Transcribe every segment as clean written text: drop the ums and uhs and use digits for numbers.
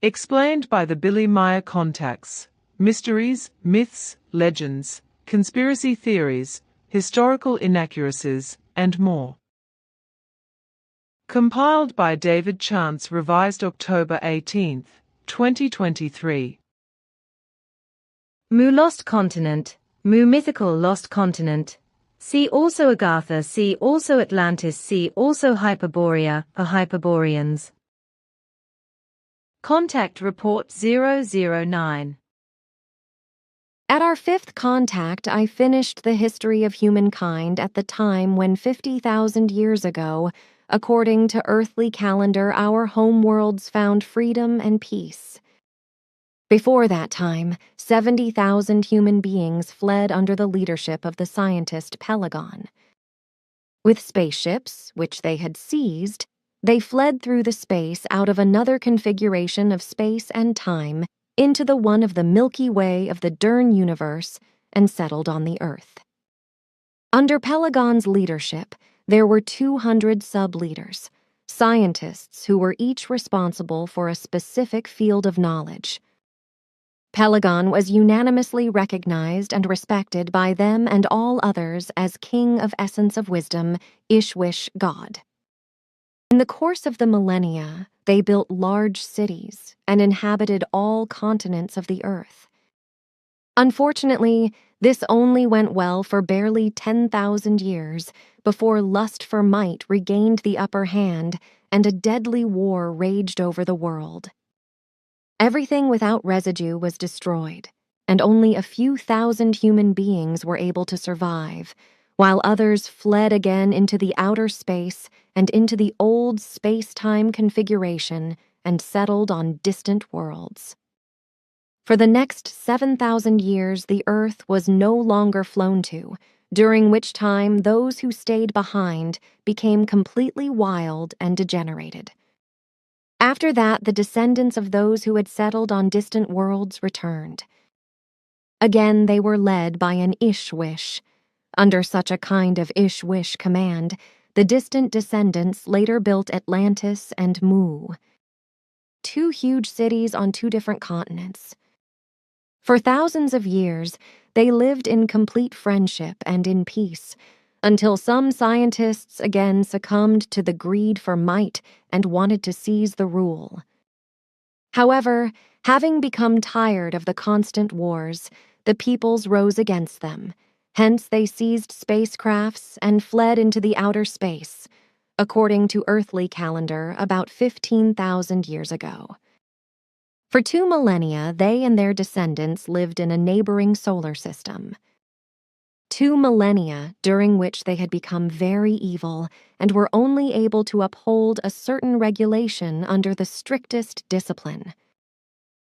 Explained by the Billy Meier Contacts. Mysteries, myths, legends, conspiracy theories, historical inaccuracies, and more. Compiled by David Chance, revised October 18, 2023. Mu Lost Continent, Mu Mythical Lost Continent. See also Agartha, see also Atlantis, see also Hyperborea, or Hyperboreans. Contact Report 009. At our fifth contact, I finished the history of humankind at the time when 50,000 years ago, according to earthly calendar, our homeworlds found freedom and peace. Before that time, 70,000 human beings fled under the leadership of the scientist Pelagon. With spaceships, which they had seized, they fled through the space out of another configuration of space and time into the one of the Milky Way of the Dern universe and settled on the Earth. Under Pelagon's leadership, there were 200 sub-leaders, scientists who were each responsible for a specific field of knowledge. Pelagon was unanimously recognized and respected by them and all others as King of Essence of Wisdom, Ishwish God. In the course of the millennia, they built large cities and inhabited all continents of the earth. Unfortunately, this only went well for barely 10,000 years before lust for might regained the upper hand and a deadly war raged over the world. Everything without residue was destroyed, and only a few thousand human beings were able to survive, while others fled again into the outer space and into the old space-time configuration and settled on distant worlds. For the next 7,000 years, the Earth was no longer flown to, during which time those who stayed behind became completely wild and degenerated. After that, the descendants of those who had settled on distant worlds returned. Again, they were led by an Ishwish. Under such a kind of Ishwish command, the distant descendants later built Atlantis and Mu, two huge cities on two different continents. For thousands of years, they lived in complete friendship and in peace, until some scientists again succumbed to the greed for might and wanted to seize the rule. However, having become tired of the constant wars, the peoples rose against them. Hence they seized spacecrafts and fled into the outer space, according to earthly calendar about 15,000 years ago. For 2 millennia, they and their descendants lived in a neighboring solar system. 2 millennia during which they had become very evil and were only able to uphold a certain regulation under the strictest discipline.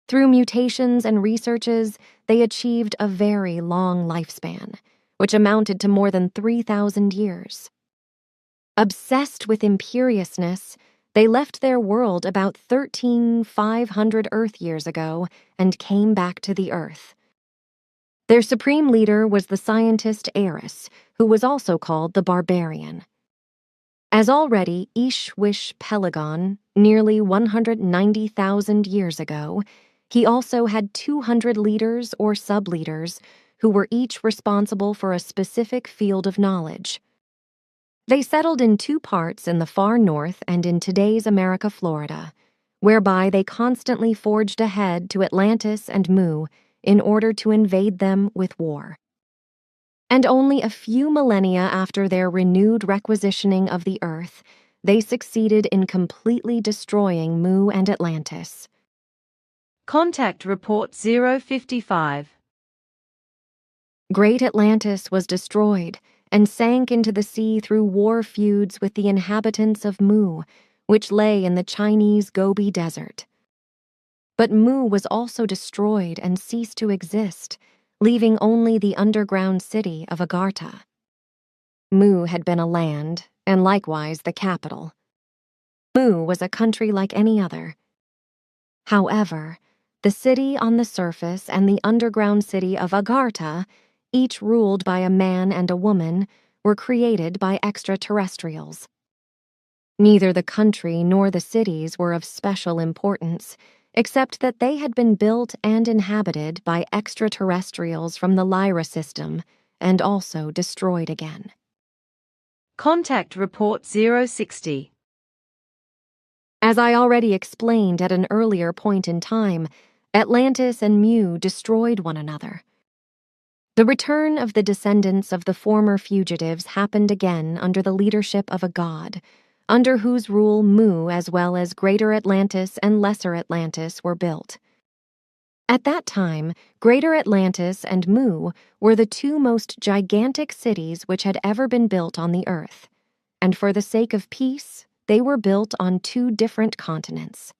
Through mutations and researches, they achieved a very long lifespan, which amounted to more than 3,000 years. Obsessed with imperiousness, they left their world about 13,500 Earth years ago and came back to the Earth. Their supreme leader was the scientist Eris, who was also called the Barbarian. As already Ishwish Pelagon, nearly 190,000 years ago, he also had 200 leaders or sub-leaders who were each responsible for a specific field of knowledge. They settled in 2 parts in the far north and in today's America, Florida, whereby they constantly forged ahead to Atlantis and Mu in order to invade them with war. And only a few millennia after their renewed requisitioning of the Earth, they succeeded in completely destroying Mu and Atlantis. Contact Report 055. Great Atlantis was destroyed and sank into the sea through war feuds with the inhabitants of Mu, which lay in the Chinese Gobi Desert. But Mu was also destroyed and ceased to exist, leaving only the underground city of Agartha. Mu had been a land, and likewise the capital. Mu was a country like any other. However, the city on the surface and the underground city of Agartha, each ruled by a man and a woman, were created by extraterrestrials. Neither the country nor the cities were of special importance, except that they had been built and inhabited by extraterrestrials from the Lyra system and also destroyed again. Contact Report 060. As I already explained at an earlier point in time, Atlantis and Mu destroyed one another. The return of the descendants of the former fugitives happened again under the leadership of a god, under whose rule Mu as well as Greater Atlantis and Lesser Atlantis were built. At that time, Greater Atlantis and Mu were the two most gigantic cities which had ever been built on the earth, and for the sake of peace, they were built on two different continents.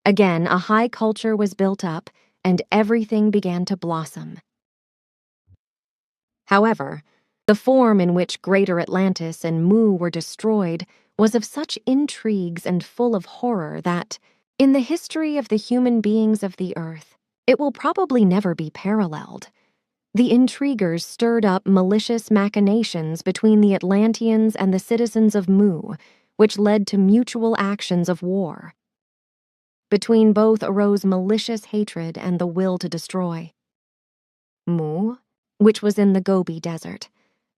Again, a high culture was built up, and everything began to blossom. However, the form in which Greater Atlantis and Mu were destroyed was of such intrigues and full of horror that, in the history of the human beings of the earth, it will probably never be paralleled. The intriguers stirred up malicious machinations between the Atlanteans and the citizens of Mu, which led to mutual actions of war. Between both arose malicious hatred and the will to destroy. Mu, which was in the Gobi Desert,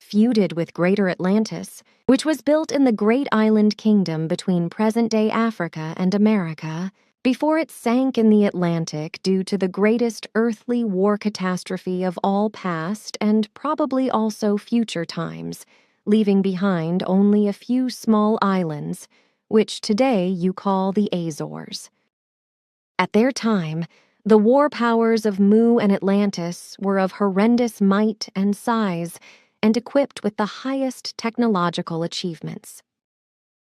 feuded with Greater Atlantis, which was built in the Great Island Kingdom between present-day Africa and America, before it sank in the Atlantic due to the greatest earthly war catastrophe of all past and probably also future times, leaving behind only a few small islands, which today you call the Azores. At their time, the war powers of Mu and Atlantis were of horrendous might and size and equipped with the highest technological achievements.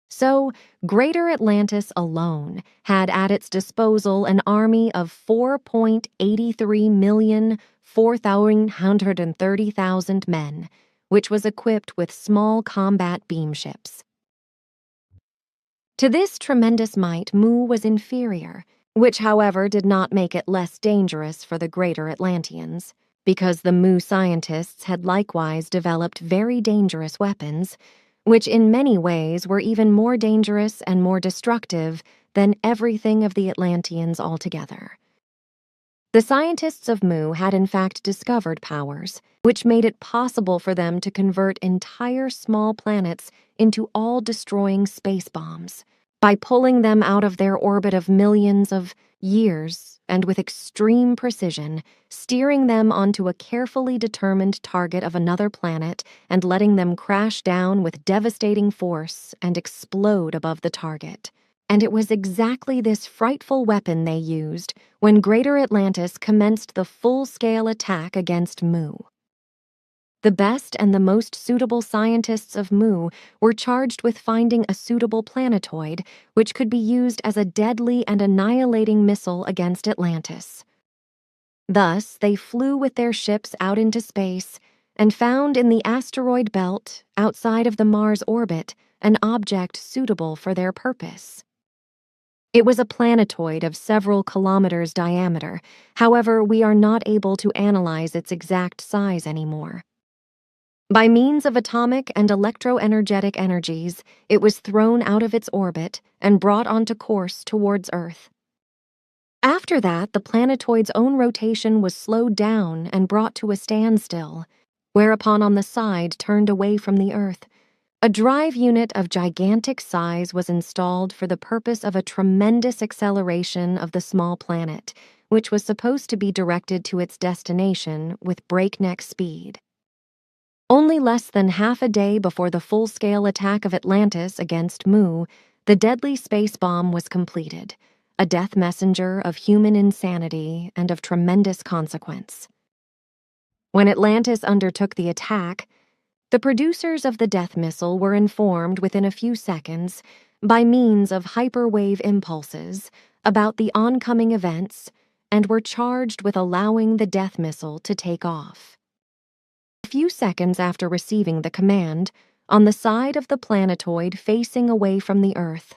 So, Greater Atlantis alone had at its disposal an army of 4.83,430,000 men, which was equipped with small combat beam ships. To this tremendous might, Mu was inferior, which, however, did not make it less dangerous for the Greater Atlanteans, because the Mu scientists had likewise developed very dangerous weapons, which in many ways were even more dangerous and more destructive than everything of the Atlanteans altogether. The scientists of Mu had in fact discovered powers which made it possible for them to convert entire small planets into all-destroying space bombs, by pulling them out of their orbit of millions of years and with extreme precision, steering them onto a carefully determined target of another planet and letting them crash down with devastating force and explode above the target. And it was exactly this frightful weapon they used when Greater Atlantis commenced the full-scale attack against Mu. The best and the most suitable scientists of Mu were charged with finding a suitable planetoid which could be used as a deadly and annihilating missile against Atlantis. Thus, they flew with their ships out into space and found in the asteroid belt, outside of the Mars orbit, an object suitable for their purpose. It was a planetoid of several kilometers diameter. However, we are not able to analyze its exact size anymore. By means of atomic and electroenergetic energies, it was thrown out of its orbit and brought onto course towards Earth. After that, the planetoid's own rotation was slowed down and brought to a standstill, whereupon on the side turned away from the Earth, a drive unit of gigantic size was installed for the purpose of a tremendous acceleration of the small planet, which was supposed to be directed to its destination with breakneck speed. Only less than half a day before the full-scale attack of Atlantis against Mu, the deadly space bomb was completed, a death messenger of human insanity and of tremendous consequence. When Atlantis undertook the attack, the producers of the death missile were informed within a few seconds, by means of hyperwave impulses, about the oncoming events and were charged with allowing the death missile to take off. A few seconds after receiving the command, on the side of the planetoid facing away from the Earth,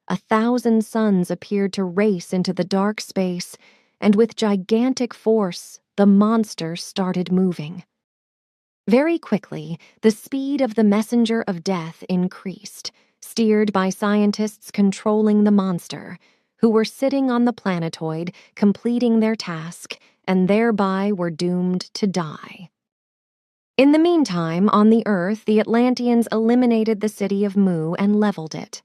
1,000 suns appeared to race into the dark space, and with gigantic force, the monster started moving. Very quickly, the speed of the messenger of death increased, steered by scientists controlling the monster, who were sitting on the planetoid, completing their task, and thereby were doomed to die. In the meantime, on the Earth, the Atlanteans eliminated the city of Mu and leveled it.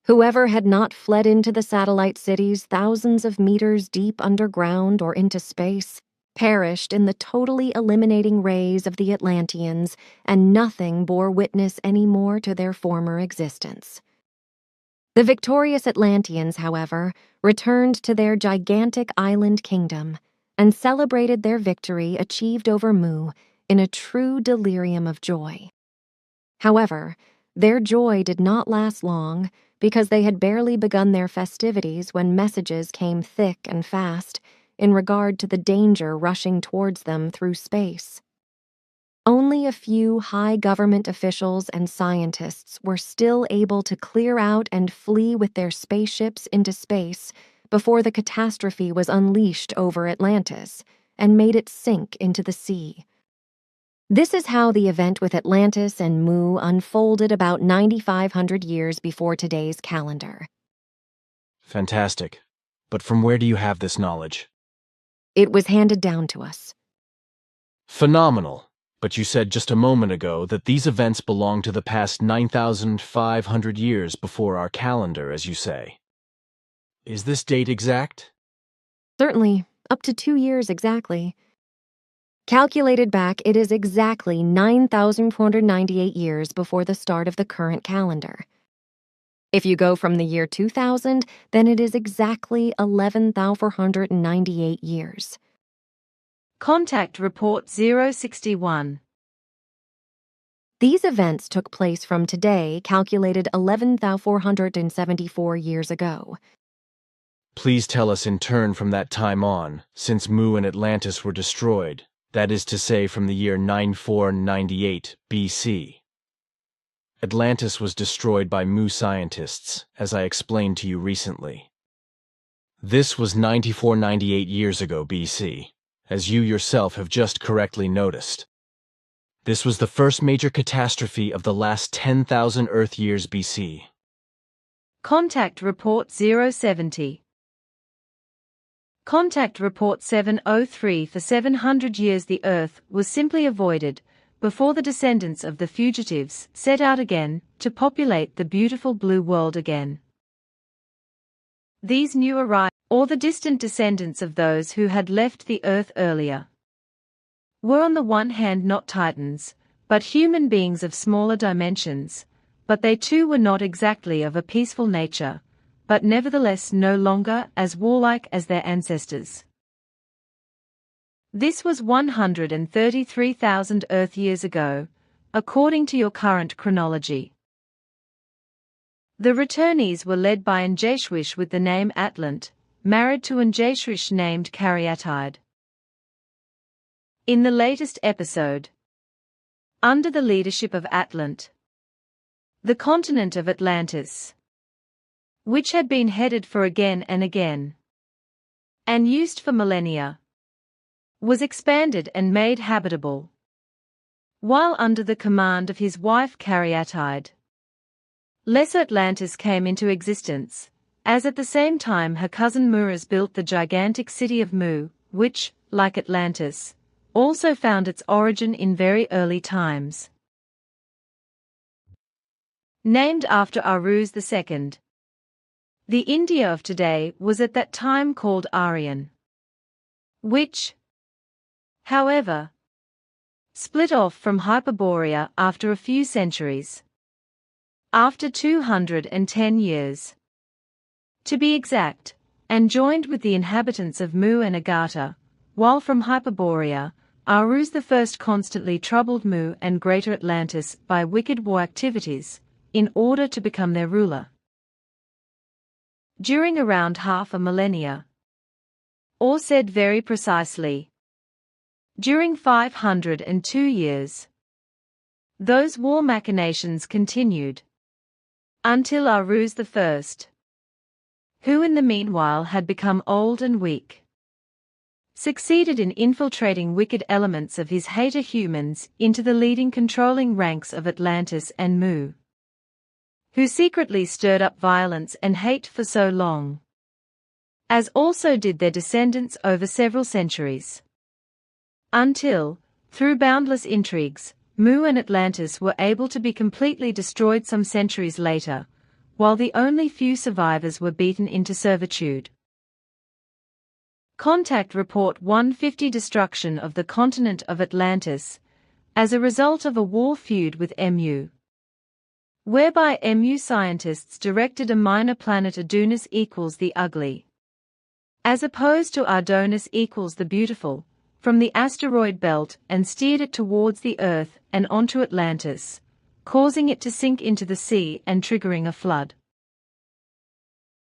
Whoever had not fled into the satellite cities thousands of meters deep underground or into space perished in the totally eliminating rays of the Atlanteans, and nothing bore witness any more to their former existence. The victorious Atlanteans, however, returned to their gigantic island kingdom and celebrated their victory achieved over Mu in a true delirium of joy. However, their joy did not last long, because they had barely begun their festivities when messages came thick and fast in regard to the danger rushing towards them through space. Only a few high government officials and scientists were still able to clear out and flee with their spaceships into space before the catastrophe was unleashed over Atlantis and made it sink into the sea. This is how the event with Atlantis and Mu unfolded about 9,500 years before today's calendar. Fantastic. But from where do you have this knowledge? It was handed down to us. Phenomenal. But you said just a moment ago that these events belong to the past 9,500 years before our calendar, as you say. Is this date exact? Certainly, up to 2 years exactly. Calculated back, it is exactly 9,498 years before the start of the current calendar. If you go from the year 2000, then it is exactly 11,498 years. Contact Report 061. These events took place from today, calculated 11,474 years ago. Please tell us in turn from that time on, since Mu and Atlantis were destroyed, that is to say from the year 9498 BC. Atlantis was destroyed by Mu scientists, as I explained to you recently. This was 9498 years ago BC, as you yourself have just correctly noticed. This was the first major catastrophe of the last 10,000 Earth years BC. Contact Report 070. Contact Report 703. For 700 years the Earth was simply avoided, before the descendants of the fugitives set out again to populate the beautiful blue world again. These new arrivals, or the distant descendants of those who had left the Earth earlier, were on the one hand not Titans, but human beings of smaller dimensions, but they too were not exactly of a peaceful nature, but nevertheless no longer as warlike as their ancestors. This was 133,000 Earth years ago, according to your current chronology. The returnees were led by an Jeshwish with the name Atlant, married to an Jeshwish named Caryatide. In the latest episode, under the leadership of Atlant, the continent of Atlantis, which had been headed for again and again, and used for millennia, was expanded and made habitable, while under the command of his wife Caryatide, Lesser Atlantis came into existence, as at the same time her cousin Muras built the gigantic city of Mu, which, like Atlantis, also found its origin in very early times. Named after Aruz II, the India of today was at that time called Aryan, which, however, split off from Hyperborea after a few centuries. After 210 years, to be exact, and joined with the inhabitants of Mu and Agartha, while from Hyperborea, Aruz I constantly troubled Mu and Greater Atlantis by wicked war activities, in order to become their ruler. During around half a millennia, or said very precisely, during 502 years, those war machinations continued, until Aruz I, who in the meanwhile had become old and weak, succeeded in infiltrating wicked elements of his hater humans into the leading controlling ranks of Atlantis and Mu, who secretly stirred up violence and hate for so long, as also did their descendants over several centuries. Until, through boundless intrigues, Mu and Atlantis were able to be completely destroyed some centuries later, while the only few survivors were beaten into servitude. Contact Report 150 Destruction of the continent of Atlantis, as a result of a war feud with Mu. Whereby Mu scientists directed a minor planet Adonis equals the ugly, as opposed to Ardonis equals the beautiful, from the asteroid belt and steered it towards the Earth and onto Atlantis, causing it to sink into the sea and triggering a flood.